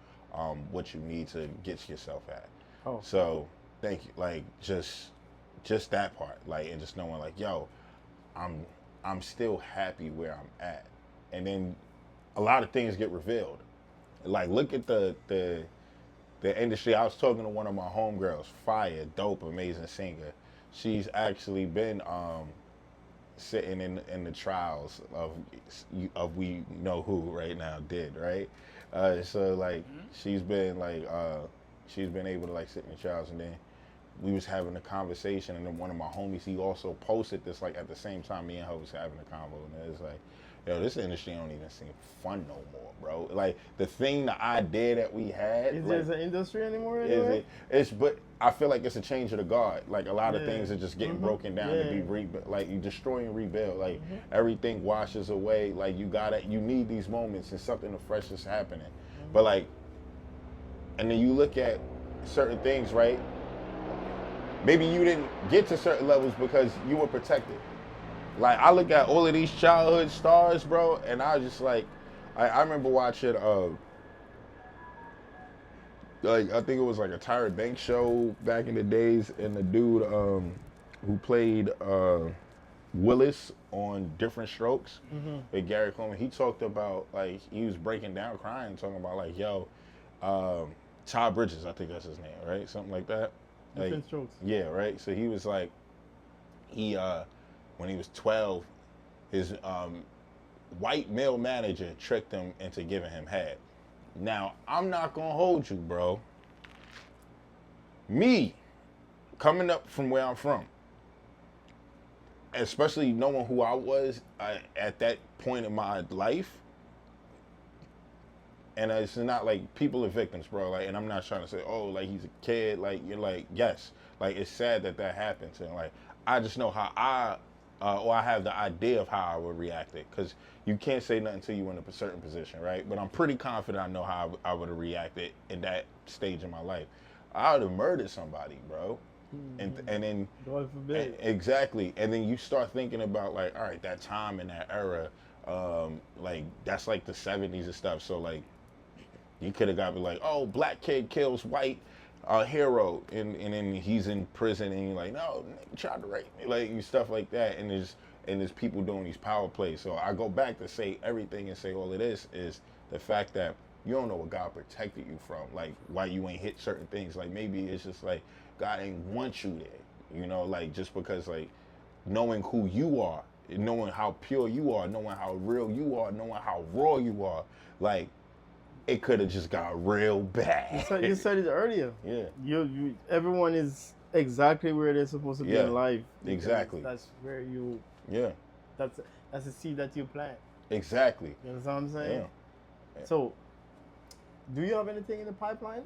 what you need to get yourself at. Oh. So thank you. Like, just that part, like, and just knowing like, yo, I'm still happy where I'm at. And then a lot of things get revealed. Like, look at the industry. I was talking to one of my homegirls, fire, dope, amazing singer. She's actually been sitting in the trials of we know who right now did, right? So like she's been able to like sit in the trials, and then we was having a conversation, and then one of my homies, he also posted this like at the same time me and her was having a convo, and it's like, yo, this industry don't even seem fun no more, bro. Like, the idea that we had. Is like, there an industry anymore? Anyway? But I feel like it's a change of the guard. Like, a lot of things are just getting broken down to be rebuilt. Like, you destroy and rebuild. Like, everything washes away. Like, you need these moments and something fresh is happening. But like, and then you look at certain things, right? Maybe you didn't get to certain levels because you were protected. Like, I look at all of these childhood stars, bro, and I was just like, I remember watching, like, I think it was like a Tyra Banks show back in the days, and the dude who played Willis on Different Strokes with Gary Coleman, he talked about, like, he was breaking down, crying, talking about, like, yo, Todd Bridges, I think that's his name, right? Something like that. Like, Different Strokes. Yeah, right? So he was like, when he was 12, his white male manager tricked him into giving him head. Now, I'm not gonna hold you, bro. Me, coming up from where I'm from, especially knowing who I was at that point in my life, and it's not like people are victims, bro. Like, and I'm not trying to say, oh, like he's a kid. Like, you're like, yes. Like, it's sad that happens, and like, I just know how I have the idea of how I would react it, because you can't say nothing until you're in a certain position, right? But I'm pretty confident I know how I would have reacted in that stage of my life. I would have murdered somebody, bro. And then God forbid. Exactly. And then you start thinking about, like, all right, that time and that era, like, that's like the 70s and stuff. So like, you could have got me like, oh, black kid kills white a hero, and then he's in prison, and you're like, no, nigga tried to rape me, like, and stuff like that, and there's people doing these power plays. So I go back to say everything and say all of this is the fact that you don't know what God protected you from, like why you ain't hit certain things. Like maybe it's just like God ain't want you there, you know, like just because like knowing who you are, knowing how pure you are, knowing how real you are, knowing how raw you are, like it could have just got real bad. You said it earlier. Yeah. Everyone is exactly where they're supposed to be in life. Exactly. That's where you. Yeah. That's the seed that you plant. Exactly. You know what I'm saying? Yeah. So, do you have anything in the pipeline?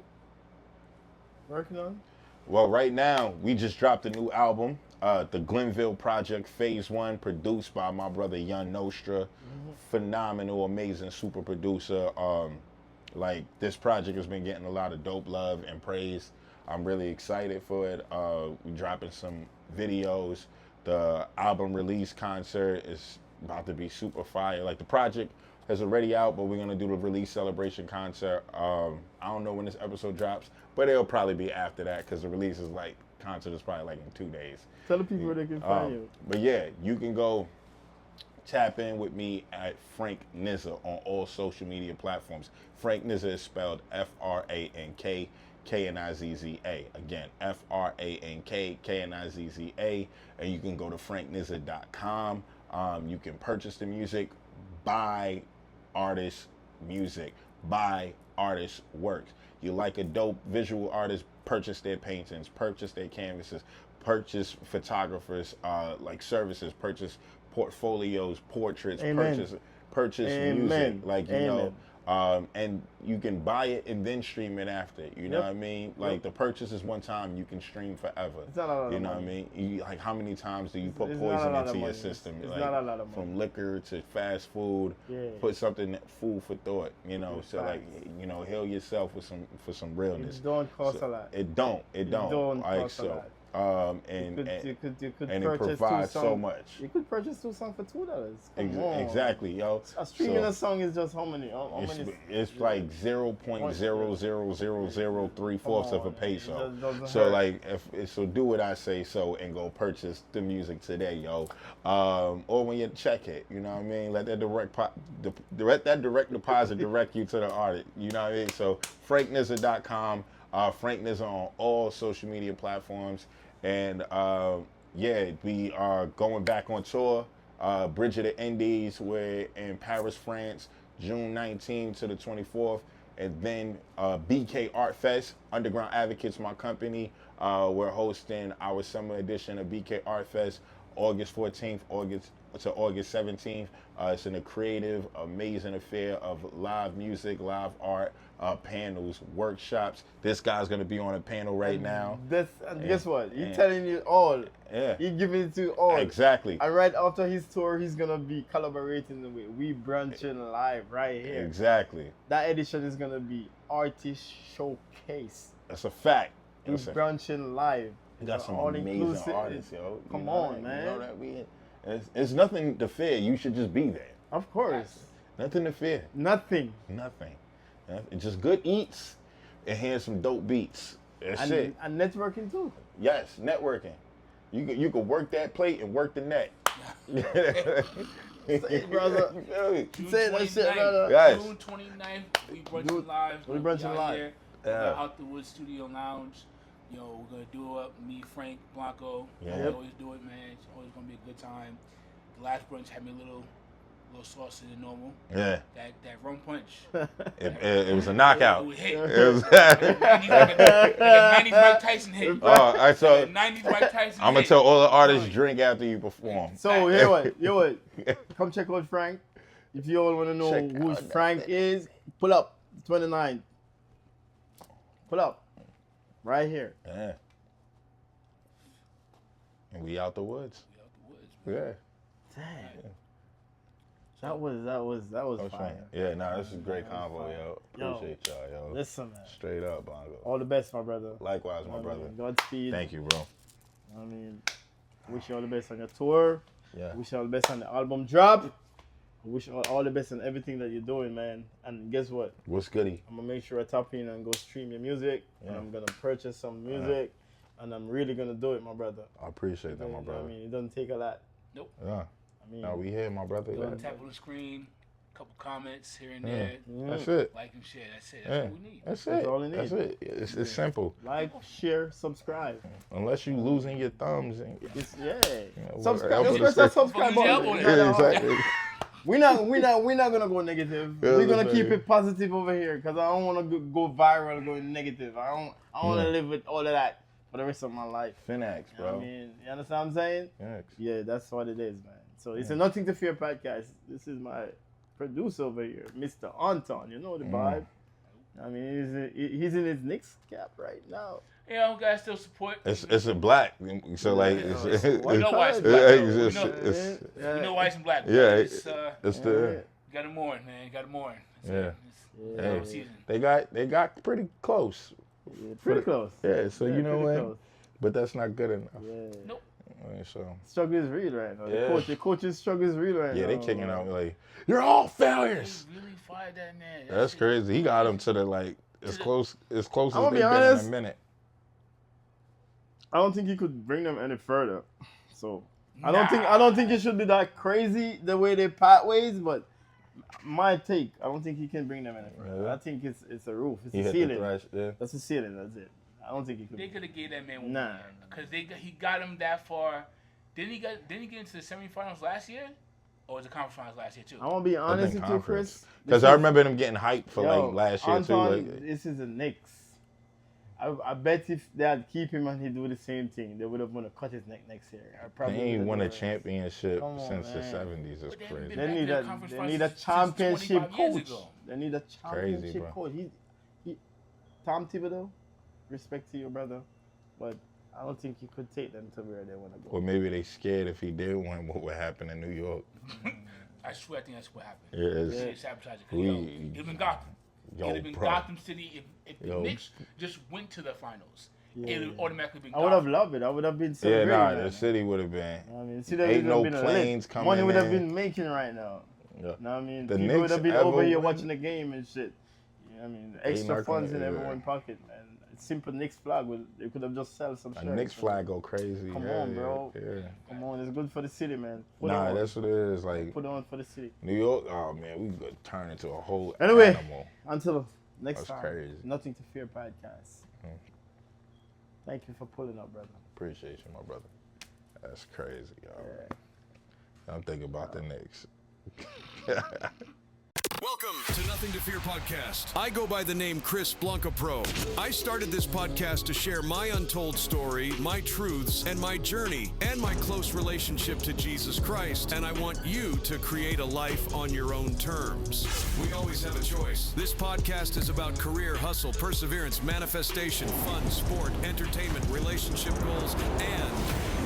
Working on? Well, right now we just dropped a new album, the Glenville Project Phase 1, produced by my brother Young Nostra. Phenomenal, amazing, super producer. Like this project has been getting a lot of dope love and praise. I'm really excited for it. We're dropping some videos. The album release concert is about to be super fire. Like the project is already out, but we're gonna do the release celebration concert. I don't know when this episode drops, but it'll probably be after that because the release is like concert is probably like in 2 days. Tell the people where they can find you. But yeah, you can go tap in with me at Frank Nizza on all social media platforms. Frank Nizza is spelled Frank Knizza. Again, Frank Knizza. And you can go to franknizza.com. You can purchase the music, buy artist music, buy artist works. You like a dope visual artist, purchase their paintings, purchase their canvases, purchase photographers like services, purchase portfolios, portraits, Amen. purchase Amen. music, like you Amen. know. And you can buy it and then stream it after. You know what I mean? Like the purchase is one time, you can stream forever. It's not a lot of you know money. what I mean? Like how many times do you put It's poison not a lot into of your money. system? It's like, not a lot of money. From liquor to fast food, put something food for thought. You know, so like heal yourself with some realness. It don't cost a lot. It don't. It don't. Like cost so. a lot. You could And it purchase provides two so songs. much. You could purchase 2 songs for $2. Come on. Exactly, yo. Streaming a song is just how many? It's like 0.00003/4 of a peso. So hurt. like, so do what I say so and go purchase the music today, yo. Or when you check it, you know what I mean. Let that direct deposit direct you to the artist. You know what I mean. So franknizza.com. Frank Nizza on all social media platforms. And we are going back on tour. Bridge of the Indies, we're in Paris, France, June 19th to the 24th. And then BK Art Fest, Underground Advocates, my company. We're hosting our summer edition of BK Art Fest, August 14th, to August 17th. It's a creative, amazing affair of live music, live art, panels, workshops. This guy's gonna be on a panel right now. Guess what? He's telling you all. Yeah. He's giving it to all. Exactly. And right after his tour, he's gonna be collaborating with We Brunchin Live right here. Exactly. That edition is gonna be Artist Showcase. That's a fact. We Brunchin Live. We got some all amazing inclusive. artists, yo. Come on, man. You know that it's nothing to fear. You should just be there. Of course. Nothing to fear. Nothing. It's just good eats and hear some dope beats. That's it. And networking too. Yes, networking. You could work that plate and work the net. Say it, brother. Say that shit, brother. Yes. June 29th, we Brunchin Live. We Brunchin Live. Out the Woods Studio Lounge. Yo, we're gonna do it up. Me, Frank, Blanco. Yeah. We always do it, man. It's always gonna be a good time. The last brunch had me a little saucier than normal. Yeah. That rum punch. It was a knockout. It was hit. It was. 90s Mike Tyson hit. So 90s Mike Tyson. I'm gonna tell all the artists drink after you perform. So here what? Come check out Frank. If you all want to know who Frank is, pull up 29. Pull up. Right here. Yeah. And we out the woods. Yeah. Dang. That was fire. Yeah, this is a great convo, yo. Appreciate y'all, yo. Listen, man. Straight up, Bongo. All the best, my brother. Likewise, my brother. Godspeed. Thank you, bro. Wish you all the best on your tour. Yeah. Wish you all the best on the album drop. I wish all the best in everything that you're doing, man. And guess what? What's goody? I'm gonna make sure I tap in and go stream your music, and I'm gonna purchase some music, and I'm really gonna do it, my brother. I appreciate that, my brother. I mean, it doesn't take a lot. Nope. Yeah. I mean, No, we here, my brother. Yeah. Tap on the screen, couple comments here and there. That's it. Like and share. That's it. That's what we need. That's That's it. all it That's needs. it. It's simple. like, share, subscribe. Unless you losing your thumbs. And, It's, subscribe. Just press that subscribe Fucking button. yeah, yeah, exactly. We're not gonna go negative. Yeah, We're gonna that's keep right. it positive over here, cause I don't wanna go viral, going negative. I wanna live with all of that for the rest of my life. Finax, You know bro. what I mean, you understand what I'm saying? Finax. Yeah, that's what it is, man. So it's a Nothing to Fear podcast. This is my producer over here, Mr. Anton. You know the vibe. I mean, he's in his Knicks cap right now. You know, guys still support. It's a black, so like it's We know why it's Yeah, black. though. it's We know why it's black. yeah, It's, it's the got to mourn, man. Got to mourn. Yeah. It's season. they got pretty close. Yeah, pretty close. Yeah, so you know pretty what? close. But that's not good enough. Yeah. Nope. So Struggle is real right now. Yeah. The coach's struggle is real right now. yeah, they kicking out like you're all failures. They really fired that man. That's crazy. He got him to the like as close as I'm they've gonna been be honest. in a minute. I don't think he could bring them any further. So I don't think it should be that crazy the way they part ways, but my take, I don't think he can bring them any further. Yeah. I think it's a roof. It's He a hit the ceiling. thrash. Yeah. That's a ceiling. That's it. I don't think he could. They could have gave that man one Nah. because he got him that far. Didn't he get into the semifinals last year, or was it conference finals last year too? I want to be honest with you, Chris. Because I remember them getting hyped for Yo, like last year Anton, too. Like, this is a Knicks. I bet if they had keep him and he do the same thing, they would have won to cut his neck next year. they ain't won a championship Come on, since the man. 70s. It's But they haven't crazy. been They need back a in the conference they finals need a since championship 25 years coach. ago. They need a Crazy, championship bro. coach. He Tom Thibodeau, respect to your brother, but I don't think he could take them to where they want to go. Or maybe they scared if he did win, what would happen in New York? I swear, I think that's what happened. Yeah, it's- They sabotaged it. We- It'd have been Gotham. Yo, It'd have been bro. Gotham City if the Yo. Knicks just went to the finals. Yeah. It would automatically been I would have Gotham. loved it. I would have been Yeah, celebrating. nah, right the now. city would have been. I mean, see, there Ain't would no have been planes lit. coming Money would have in. been making right now. Yeah. Know what I mean? The People would Knicks have been ever over here win? watching the game and shit. You know what I mean? They Extra not funds gonna- in yeah. everyone's pocket, man. A simple Knicks flag, they could have just sell some A shirts. Knicks flag go crazy. Come yeah, on, bro. Yeah. Come on, it's good for the city, man. Put it Nah, on. that's what it is. Like Put it on for the city. New York, oh man, we could turn into a whole Anyway. animal. Until next That's time. crazy. Nothing to Fear podcast. Thank you for pulling up, brother. Appreciate you, my brother. That's crazy, y'all. I'm thinking about the Knicks. Welcome to Nothing to Fear podcast. I go by the name Chris BlonkoPro. I started this podcast to share my untold story, my truths, and my journey, and my close relationship to Jesus Christ. And I want you to create a life on your own terms. We always have a choice. This podcast is about career, hustle, perseverance, manifestation, fun, sport, entertainment, relationship goals, and